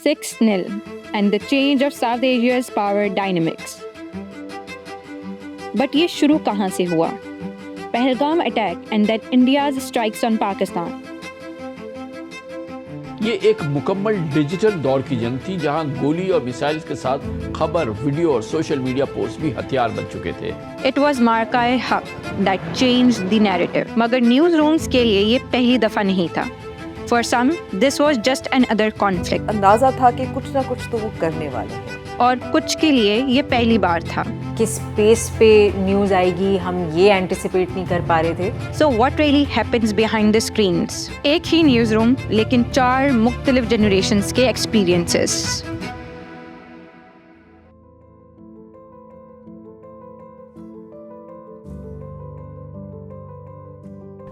6-0 and the change of South Asia's power dynamics. But ये शुरू कहाँ से हुआ? Pahalgam attack and then India's strikes on Pakistan. ये एक मुकम्मल डिजिटल दौर की जंग थी जहां गोली और मिसाइल्स के साथ खबर, वीडियो और सोशल मीडिया पोस्ट भी हथियार बन चुके थे। It was मार्का-ए हक that changed the narrative. मगर न्यूज़ रूम्स के लिए ये पहली दफ़ा नहीं था। For some, this was just another conflict. अंदाजा था कि कुछ ना कुछ तो वो करने वाले हैं। और कुछ के लिए ये पहली बार था। किस पेस पे न्यूज़ आएगी हम ये एंटिसिपेट नहीं कर पा रहे थे। So what really happens behind the screens? एक ही न्यूज़ रूम लेकिन 4 मुख्तलिफ जनरेशंस के एक्सपीरियंसेस।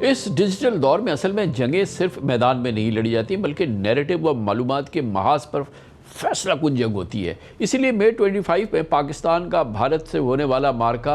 इस डिजिटल दौर में असल में जंगें सिर्फ मैदान में नहीं लड़ी जाती बल्कि नैरेटिव व मालूमात के महाज पर फैसला कुन जंग होती है। इसीलिए मई 25 में पाकिस्तान का भारत से होने वाला मार्का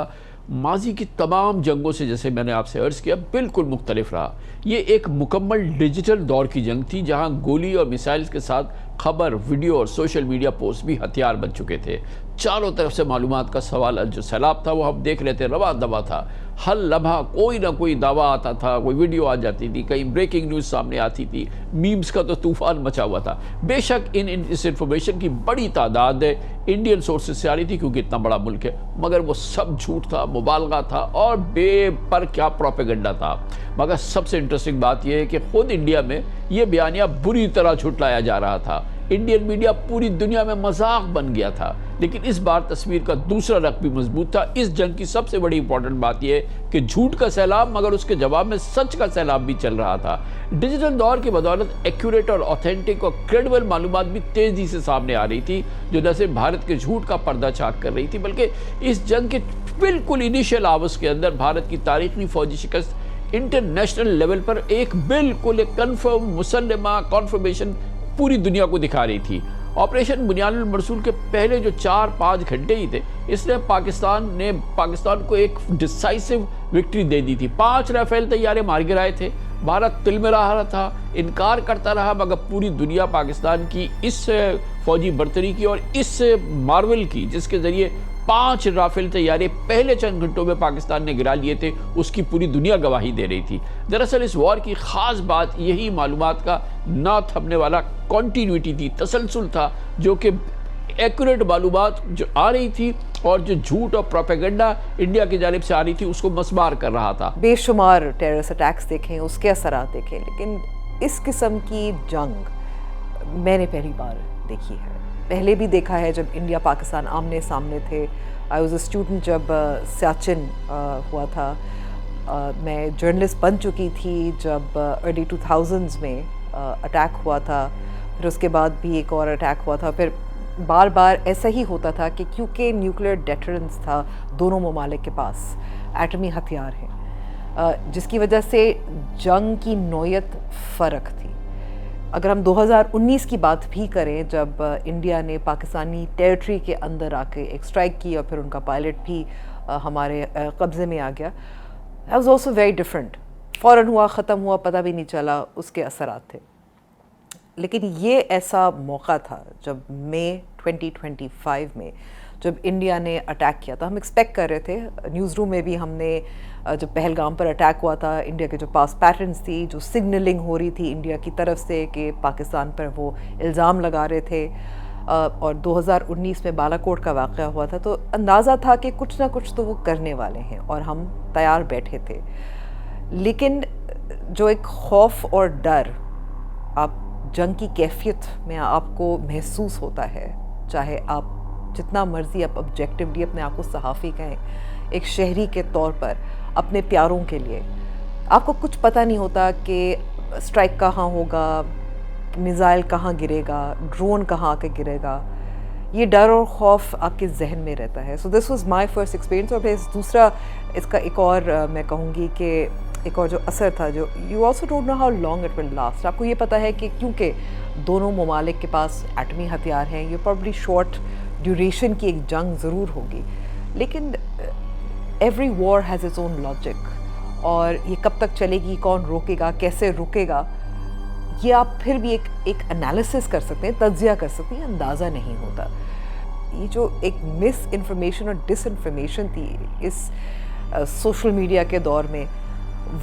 माजी की तमाम जंगों से, जैसे मैंने आपसे अर्ज़ किया, बिल्कुल मुख्तलिफ रहा। ये एक मुकम्मल डिजिटल दौर की जंग थी जहां गोली और मिसाइल्स के साथ खबर, वीडियो और सोशल मीडिया पोस्ट भी हथियार बन चुके थे। चारों तरफ से मालूमात का सवाल जो सैलाब था वो हम देख रहे थे, रवा दवा था। हर लम्हा कोई ना कोई दावा आता था, कोई वीडियो आ जाती थी, कहीं ब्रेकिंग न्यूज़ सामने आती थी, मीम्स का तो तूफान मचा हुआ था। बेशक इस इंफॉर्मेशन की बड़ी तादाद इंडियन सोर्सेज से आ रही थी क्योंकि इतना बड़ा मुल्क है, मगर वो सब झूठ था, मुबालगा था और बेपर क्या प्रोपेगेंडा था। मगर सबसे इंटरेस्टिंग बात यह है कि खुद इंडिया में ये बयानिया बुरी तरह झुटलाया जा रहा था। इंडियन मीडिया पूरी दुनिया में मजाक बन गया था। लेकिन इस बार तस्वीर का दूसरा रख भी मजबूत था। इस जंग की सबसे बड़ी इंपॉर्टेंट बात यह है कि झूठ का सैलाब, मगर उसके जवाब में सच का सैलाब भी चल रहा था। डिजिटल दौर की बदौलत एक्यूरेट और ऑथेंटिक और क्रेडिबल मालूमात भी तेजी से सामने आ रही थी, जो न सिर्फ भारत के झूठ का पर्दा चाक कर रही थी बल्कि इस जंग के बिल्कुल इनिशियल आवर्स के अंदर भारत की तारीखी फौजी शिकस्त इंटरनेशनल लेवल पर एक बिल्कुल एक कन्फर्म मुसल्लमा कॉन्फर्मेशन पूरी दुनिया को दिखा रही थी। ऑपरेशन बुनियानुल मरसूल के पहले जो 4-5 घंटे ही थे, इसने पाकिस्तान को एक डिसाइसिव विक्ट्री दे दी थी। 5 राफेल तैयारे मार गिराए थे। भारत तिलमिरा रहा था, इनकार करता रहा, मगर पूरी दुनिया पाकिस्तान की इस फौजी बर्तरी की और इस मार्वल की, जिसके जरिए 5 राफेल तैयारे पहले चंद घंटों में पाकिस्तान ने गिरा लिए थे, उसकी पूरी दुनिया गवाही दे रही थी। दरअसल इस वॉर की खास बात यही मालूमात का ना थमने वाला कॉन्टीन्यूटी थी, तसलसल था, जो कि एक्यूरेट मालूमात जो आ रही थी और जो झूठ और प्रोपेगेंडा इंडिया की जानिब से आ रही थी उसको मसमार कर रहा था। बेशुमार टेररिस्ट अटैक्स देखें, उसके असरात देखें, लेकिन इस किस्म की जंग मैंने पहली बार देखी है। पहले भी देखा है जब इंडिया पाकिस्तान आमने सामने थे। आई वॉज अ स्टूडेंट जब सियाचिन हुआ था। मैं जर्नलिस्ट बन चुकी थी जब अर्ली 2000s में अटैक हुआ था। फिर उसके बाद भी एक और अटैक हुआ था। फिर बार बार ऐसा ही होता था कि क्योंकि न्यूक्लियर डेटरेंस था दोनों ममालिक के पास, एटमी हथियार हैं, जिसकी वजह से जंग की नौयत फ़र्क थी। अगर हम 2019 की बात भी करें, जब इंडिया ने पाकिस्तानी टेरिटरी के अंदर आके एक स्ट्राइक की और फिर उनका पायलट भी हमारे कब्ज़े में आ गया, that was also very different. फ़ौरन हुआ, ख़त्म हुआ, पता भी नहीं चला, उसके असरात थे। लेकिन ये ऐसा मौका था जब मई 2025 में जब इंडिया ने अटैक किया था। हम एक्सपेक्ट कर रहे थे, न्यूज़ रूम में भी हमने जब पहलगाम पर अटैक हुआ था, इंडिया के जो पास पैटर्न्स थी, जो सिग्नलिंग हो रही थी इंडिया की तरफ से कि पाकिस्तान पर वो इल्ज़ाम लगा रहे थे, और 2019 में बालाकोट का वाक़या हुआ था, तो अंदाज़ा था कि कुछ ना कुछ तो वो करने वाले हैं और हम तैयार बैठे थे। लेकिन जो एक खौफ और डर आप जंग की कैफियत में आपको महसूस होता है, चाहे आप जितना मर्ज़ी आप ऑब्जेक्टिवली अपने आप को सहाफ़ी कहें, एक शहरी के तौर पर अपने प्यारों के लिए आपको कुछ पता नहीं होता कि स्ट्राइक कहाँ होगा, मिसाइल कहाँ गिरेगा, ड्रोन कहाँ आके गिरेगा। ये डर और खौफ आपके जहन में रहता है। So this was my first experience. और फिर दूसरा इसका एक और मैं कहूँगी कि एक और जो असर था, जो you also don't know how long it will last. आपको ये पता है कि क्योंकि दोनों ममालिक के पास एटमी हथियार हैं, ये प्रॉब्ली शॉर्ट ड्यूरेशन की एक जंग ज़रूर होगी, लेकिन every war has its own logic. और ये कब तक चलेगी, कौन रोकेगा, कैसे रुकेगा, ये आप फिर भी एक एनालिसिस कर सकते हैं, तज्जिया कर सकते हैं, अंदाज़ा नहीं होता। ये जो एक मिस इन्फॉर्मेशन और डिसइन्फॉर्मेशन थी इस सोशल मीडिया के दौर में,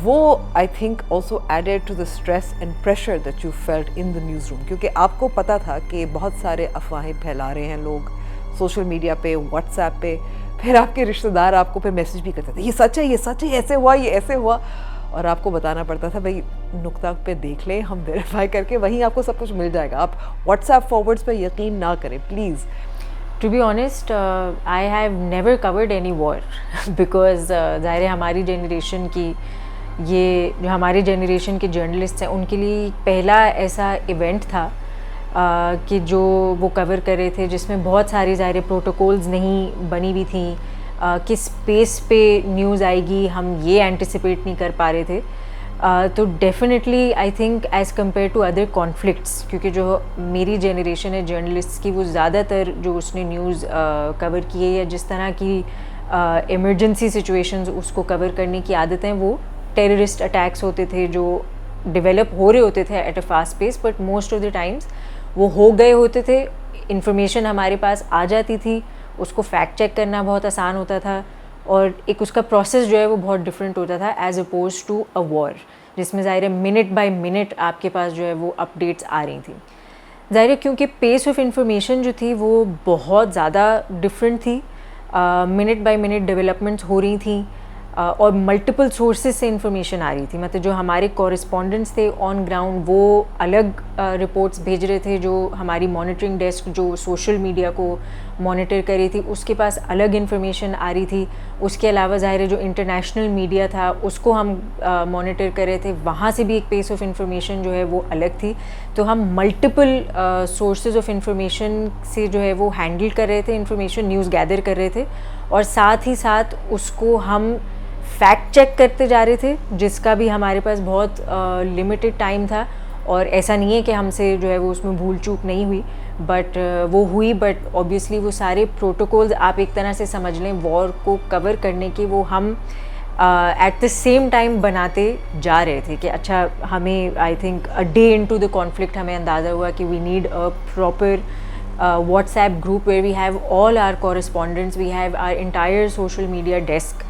वो I think also added to the stress and pressure that you felt in the news room, क्योंकि आपको पता था कि बहुत सारे अफवाहें फैला रहे हैं लोग सोशल मीडिया पे, व्हाट्सएप पे, फिर आपके रिश्तेदार आपको पे मैसेज भी करते थे, ये सच है, ये सच है, ऐसे हुआ, ये ऐसे हुआ, और आपको बताना पड़ता था भाई नुक्ता पे देख लें, हम वेरीफाई करके वहीं आपको सब कुछ मिल जाएगा, आप व्हाट्सएप फॉरवर्ड्स पे यकीन ना करें please. To be honest, I have never covered any war because ज़ाहिर है हमारी जनरेशन की, ये जो हमारे जनरेशन के जर्नलिस्ट हैं उनके लिए पहला ऐसा इवेंट था कि जो वो कवर कर रहे थे, जिसमें बहुत सारी ज़ाहिर प्रोटोकॉल्स नहीं बनी हुई थी, किस स्पेस पे न्यूज़ आएगी हम ये एंटिसिपेट नहीं कर पा रहे थे। तो definitely I think as compared to other conflicts, क्योंकि जो मेरी जनरेशन है जर्नलिस्ट्स की, वो ज़्यादातर जो उसने न्यूज़ कवर की है या जिस तरह की इमरजेंसी सिचुएशंस उसको कवर करने की आदत हैं, वो टेररिस्ट अटैक्स होते थे जो डेवलप हो रहे होते थे at a fast pace, but most of the times वो हो गए होते थे, इंफॉर्मेशन हमारे पास आ जाती थी, उसको फैक्ट चेक करना बहुत आसान होता था, और एक उसका प्रोसेस जो है वो बहुत डिफरेंट होता था as opposed to a war, जिसमें ज़ाहिर है मिनट बाय मिनट आपके पास जो है वो अपडेट्स आ रही थी। ज़ाहिर है क्योंकि पेस ऑफ इंफॉर्मेशन जो थी वो बहुत ज़्यादा डिफरेंट थी, मिनट बाय मिनट डेवलपमेंट्स हो रही थी, और मल्टीपल सोर्सेज से इंफॉर्मेशन आ रही थी। मतलब जो हमारे कॉरेस्पॉन्डेंट्स थे ऑन ग्राउंड वो अलग रिपोर्ट्स भेज रहे थे, जो हमारी मॉनिटरिंग डेस्क जो सोशल मीडिया को मॉनिटर कर रही थी उसके पास अलग इंफॉर्मेशन आ रही थी। उसके अलावा ज़ाहिर है जो इंटरनेशनल मीडिया था उसको हम मॉनिटर कर रहे थे, वहाँ से भी एक पेस ऑफ इंफॉर्मेशन जो है वो अलग थी। तो हम मल्टीपल सोर्सेज ऑफ इंफॉर्मेशन से जो है वो हैंडल कर रहे थे, इंफॉर्मेशन न्यूज़ गैदर कर रहे थे, और साथ ही साथ उसको हम फैक्ट चेक करते जा रहे थे, जिसका भी हमारे पास बहुत लिमिटेड टाइम था। और ऐसा नहीं है कि हमसे जो है वो उसमें भूल चूक नहीं हुई, बट वो हुई, बट ऑब्वियसली वो सारे प्रोटोकॉल्स आप एक तरह से समझ लें वॉर को कवर करने के, वो हम एट द सेम टाइम बनाते जा रहे थे कि अच्छा हमें I think a day into the conflict हमें अंदाज़ा हुआ कि we need a proper WhatsApp group where we have all our correspondents, we have our entire social media desk,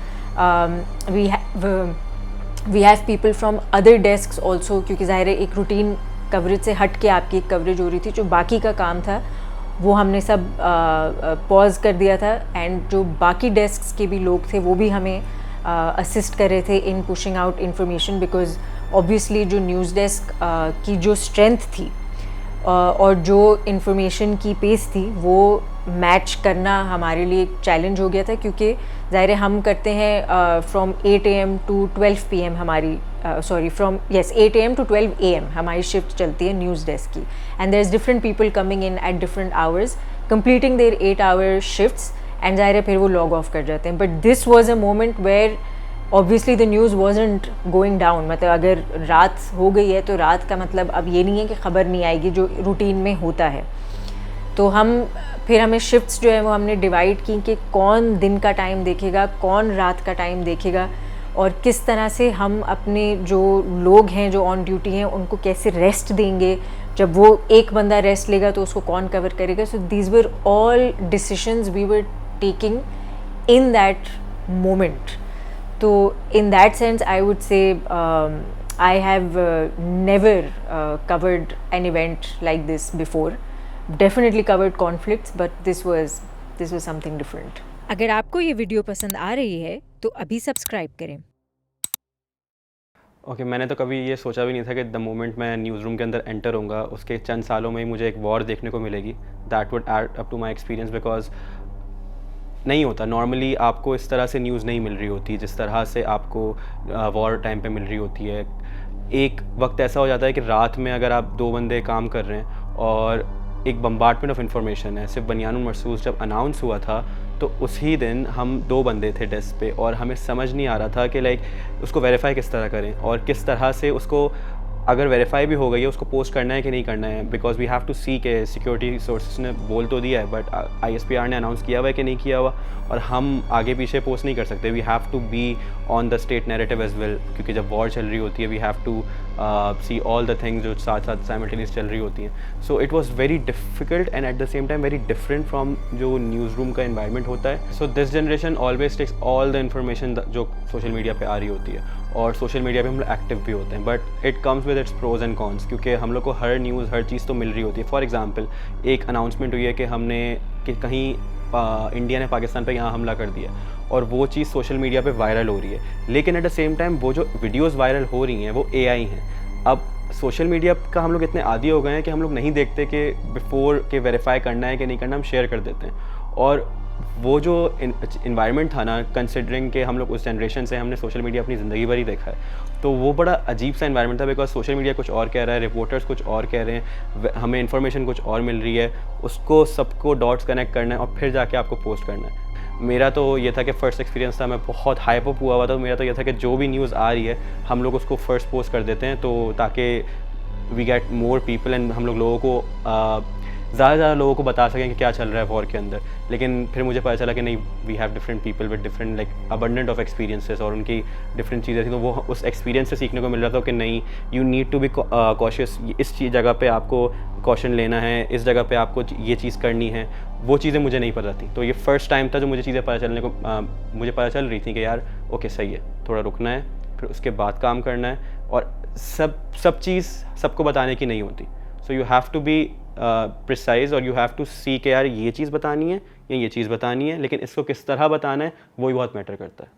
we have people from other desks also, क्योंकि ज़ाहिर है एक routine coverage से हट के आपकी एक कवरेज हो रही थी, जो बाकी का काम था वो हमने सब पॉज कर दिया था, एंड जो बाकी डेस्क्स के भी लोग थे वो भी हमें असिस्ट कर रहे थे in pushing out information, because obviously जो न्यूज़ डेस्क की जो स्ट्रेंथ थी और जो इंफॉर्मेशन की पेस थी वो मैच करना हमारे लिए एक चैलेंज हो गया था, क्योंकि ज़ाहिर है हम करते हैं फ्रॉम 8 AM to 12 PM हमारी फ्रॉम 8 AM to 12 AM हमारी शिफ्ट चलती है न्यूज़ डेस्क की, and there is different people coming in at different hours completing their 8-hour shifts, and ज़ाहिर है फिर वो लॉग ऑफ कर जाते हैं। But this was a moment where obviously the news wasn't going down, मतलब अगर रात हो गई है तो रात का मतलब अब ये नहीं है कि ख़बर नहीं आएगी, जो रूटीन में होता है। तो हमें शिफ्ट्स जो है वो हमने डिवाइड की कि कौन दिन का टाइम देखेगा, कौन रात का टाइम देखेगा, और किस तरह से हम अपने जो लोग हैं जो ऑन ड्यूटी हैं उनको कैसे रेस्ट देंगे, जब वो एक बंदा रेस्ट लेगा तो उसको कौन कवर करेगा। So these were all decisions we were taking in that moment. तो in that sense I would say I have never covered an event like this before. Definitely covered conflicts, but this was something different. अगर आपको ये video पसंद आ रही है तो अभी subscribe करें। ओके, मैंने तो कभी ये सोचा भी नहीं था कि द मोमेंट मैं न्यूज़ रूम के अंदर एंटर होऊंगा उसके चंद सालों में ही मुझे एक वॉर देखने को मिलेगी। That would add up to my experience, because नहीं होता नॉर्मली आपको इस तरह से न्यूज़ नहीं मिल रही होती जिस तरह से आपको वॉर टाइम पे मिल रही होती है। एक वक्त ऐसा हो जाता है कि रात में अगर आप 2 बंदे काम कर रहे हैं और एक बम्बार्डमेंट ऑफ इंफॉर्मेशन है। सिर्फ बनियानुल मरसूस जब अनाउंस हुआ था तो उसी दिन हम 2 बंदे थे डेस्क पे, और हमें समझ नहीं आ रहा था कि लाइक उसको वेरीफाई किस तरह करें और किस तरह से उसको, अगर वेरीफाई भी हो गई है उसको पोस्ट करना है कि नहीं करना है, बिकॉज वी हैव टू सी के सिक्योरिटी सोर्सेज ने बोल तो दिया है बट ISPR ने अनाउंस किया हुआ है कि नहीं किया हुआ, और हम आगे पीछे पोस्ट नहीं कर सकते। We have to be on the state narrative as well, क्योंकि जब वॉर चल रही होती है we have to see all the things जो साथ साथ साइमल्टेनियस चल रही होती हैं. So it was very difficult and at the same time very different from जो न्यूज़ रूम का इन्वायरमेंट होता है. So this generation always takes all the information जो सोशल मीडिया पे आ रही होती है, और सोशल मीडिया पे हम लोग एक्टिव भी होते हैं, but it comes with its pros and cons, क्योंकि हम लोग को हर न्यूज़ हर चीज़ तो मिल रही होती है. फॉर एग्जांपल एक अनाउंसमेंट हुई है कि हमने कि कहीं इंडिया ने पाकिस्तान पे यहाँ हमला कर दिया, और वो चीज़ सोशल मीडिया पे वायरल हो रही है, लेकिन एट द सेम टाइम वो जो वीडियोज़ वायरल हो रही हैं वो AI हैं. अब सोशल मीडिया का हम लोग इतने आदी हो गए हैं कि हम लोग नहीं देखते कि बिफोर के वेरीफाई करना है कि नहीं करना, हम शेयर कर देते हैं. और वो जो इन्वायरमेंट था ना, कंसिडरिंग कि हम लोग उस जनरेशन से हमने सोशल मीडिया अपनी ज़िंदगी भर ही देखा है, तो वो बड़ा अजीब सा इन्वायरमेंट था. बिकॉज सोशल मीडिया कुछ और कह रहा है, रिपोर्टर्स कुछ और कह रहे हैं, हमें इन्फॉर्मेशन कुछ और मिल रही है, उसको सबको डॉट्स कनेक्ट करना है और फिर जाके आपको पोस्ट करना है. मेरा तो ये था कि फ़र्स्ट एक्सपीरियंस था, मैं बहुत हाइप अप हुआ था. मेरा तो ये था कि जो भी न्यूज़ आ रही है हम लोग उसको फर्स्ट पोस्ट कर देते हैं, तो ताकि वी गेट मोर पीपल एंड हम लोग लोगों को ज़्यादा से ज़्यादा लोगों को बता सकें कि क्या चल रहा है वॉर के अंदर. लेकिन फिर मुझे पता चला कि नहीं, we have different people with different like abundant of experiences, और उनकी डिफरेंट चीज़ें थी. तो वो उस एक्सपीरियंस से सीखने को मिल रहा था कि नहीं, you need to be cautious, इस जगह पे आपको कॉशन लेना है, इस जगह पे आपको ये चीज़ करनी है. वो चीज़ें मुझे नहीं पता थी. तो ये फर्स्ट टाइम था जो मुझे चीज़ें मुझे पता चल रही थी कि यार ओके सही है, थोड़ा रुकना है, फिर उसके बाद काम करना है. और सब चीज़ सबको बताने की नहीं होती. So you have to be precise, और यू हैव टू सी कि यार ये चीज़ बतानी है या ये चीज़ बतानी है, लेकिन इसको किस तरह बताना है वो ही बहुत मैटर करता है.